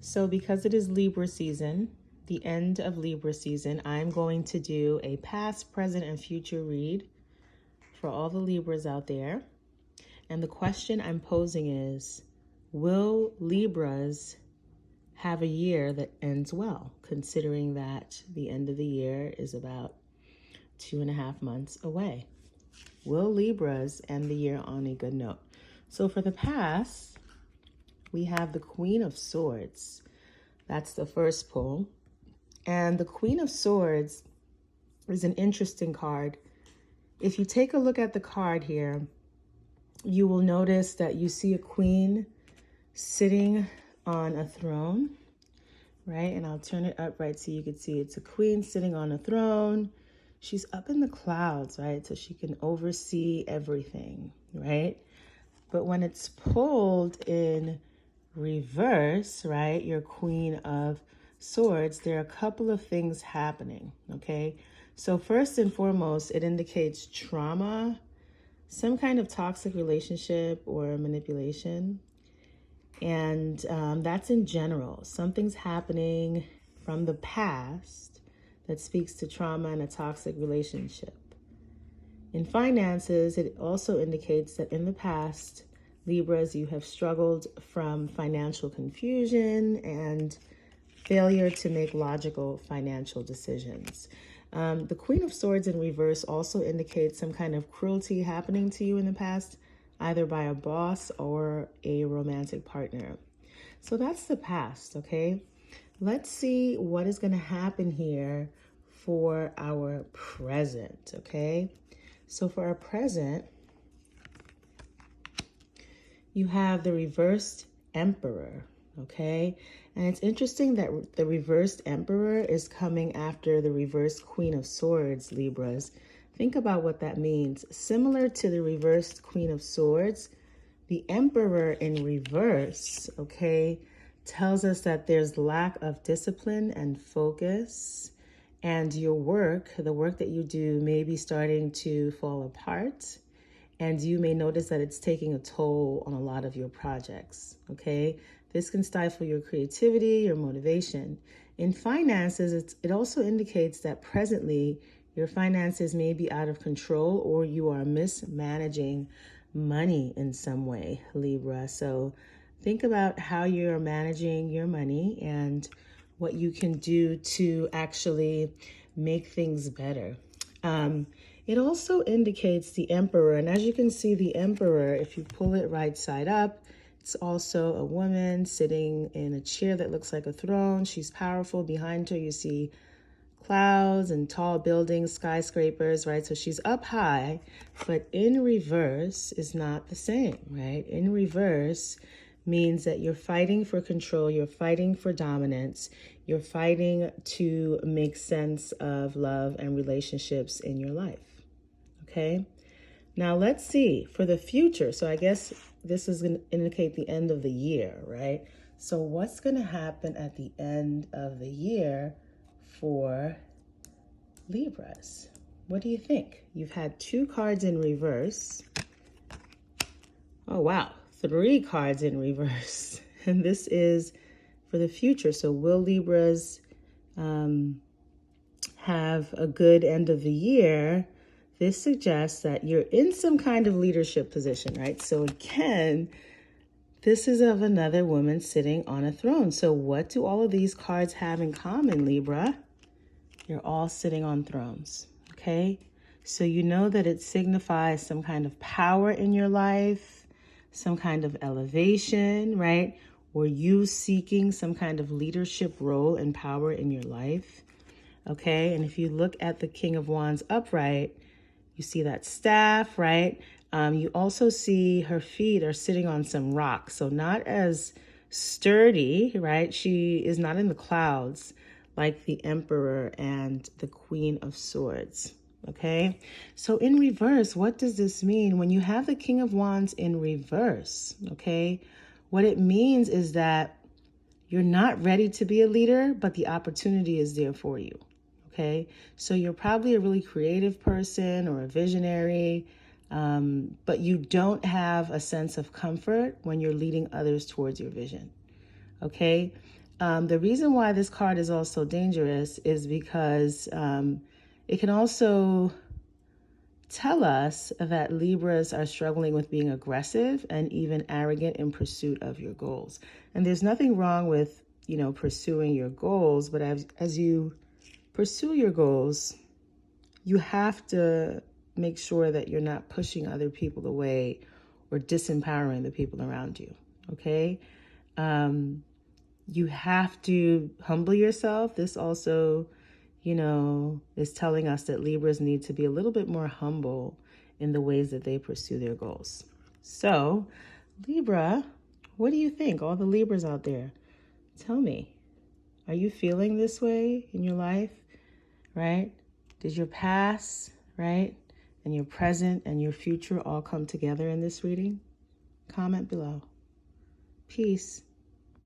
So because it is Libra season, the end of Libra season, I'm going to do a past, present, and future read for all the Libras out there. And the question I'm posing is, will Libras have a year that ends well, considering that the end of the year is about 2.5 months away? Will Libras end the year on a good note? So for the past, we have the Queen of Swords. That's the first pull. And the Queen of Swords is an interesting card. If you take a look at the card here, you will notice that you see a queen sitting on a throne, right? And I'll turn it up right so you can see it's a queen sitting on a throne. She's up in the clouds, right? So she can oversee everything, right? But when it's pulled in reverse, right, your Queen of Swords, there are a couple of things happening, okay? So first and foremost, it indicates trauma, some kind of toxic relationship or manipulation. And that's in general. Something's happening from the past that speaks to trauma and a toxic relationship. In finances, it also indicates that in the past, Libras, you have struggled from financial confusion and failure to make logical financial decisions. The Queen of Swords in reverse also indicates some kind of cruelty happening to you in the past, either by a boss or a romantic partner. So that's the past, okay? Let's see what is going to happen here for our present, okay? So for our present, you have the reversed Emperor, okay? And it's interesting that the reversed Emperor is coming after the reversed Queen of Swords, Libras. Think about what that means. Similar to the reversed Queen of Swords, the Emperor in reverse, okay, tells us that there's lack of discipline and focus, and your work, the work that you do, may be starting to fall apart. And you may notice that it's taking a toll on a lot of your projects, okay? This can stifle your creativity, your motivation. In finances, it also indicates that presently your finances may be out of control or you are mismanaging money in some way, Libra. So think about how you're managing your money and what you can do to actually make things better. It also indicates the Emperor, and as you can see, the Emperor, if you pull it right side up, it's also a woman sitting in a chair that looks like a throne. She's powerful. Behind her, you see clouds and tall buildings, skyscrapers, right? So she's up high, but in reverse is not the same, right? In reverse means that you're fighting for control, you're fighting for dominance, you're fighting to make sense of love and relationships in your life. Okay, now let's see for the future. So I guess this is going to indicate the end of the year, right? So what's going to happen at the end of the year for Libras? What do you think? You've had 2 cards in reverse. Oh, wow. 3 cards in reverse. And this is for the future. So will Libras have a good end of the year? This suggests that you're in some kind of leadership position, right? So again, this is of another woman sitting on a throne. So what do all of these cards have in common, Libra? You're all sitting on thrones, okay? So you know that it signifies some kind of power in your life, some kind of elevation, right? Or you seeking some kind of leadership role and power in your life, okay? And if you look at the King of Wands upright, you see that staff, right? You also see her feet are sitting on some rocks, so not as sturdy, right? She is not in the clouds like the Emperor and the Queen of Swords, okay? So in reverse, what does this mean? When you have the King of Wands in reverse, okay, what it means is that you're not ready to be a leader, but the opportunity is there for you. Okay, so you're probably a really creative person or a visionary, but you don't have a sense of comfort when you're leading others towards your vision. Okay, The reason why this card is also dangerous is because it can also tell us that Libras are struggling with being aggressive and even arrogant in pursuit of your goals. And there's nothing wrong with, pursuing your goals, but as you pursue your goals, you have to make sure that you're not pushing other people away or disempowering the people around you, okay? You have to humble yourself. This also, is telling us that Libras need to be a little bit more humble in the ways that they pursue their goals. So, Libra, what do you think? All the Libras out there, tell me, are you feeling this way in your life, right? Did your past, right, and your present and your future all come together in this reading? Comment below. Peace.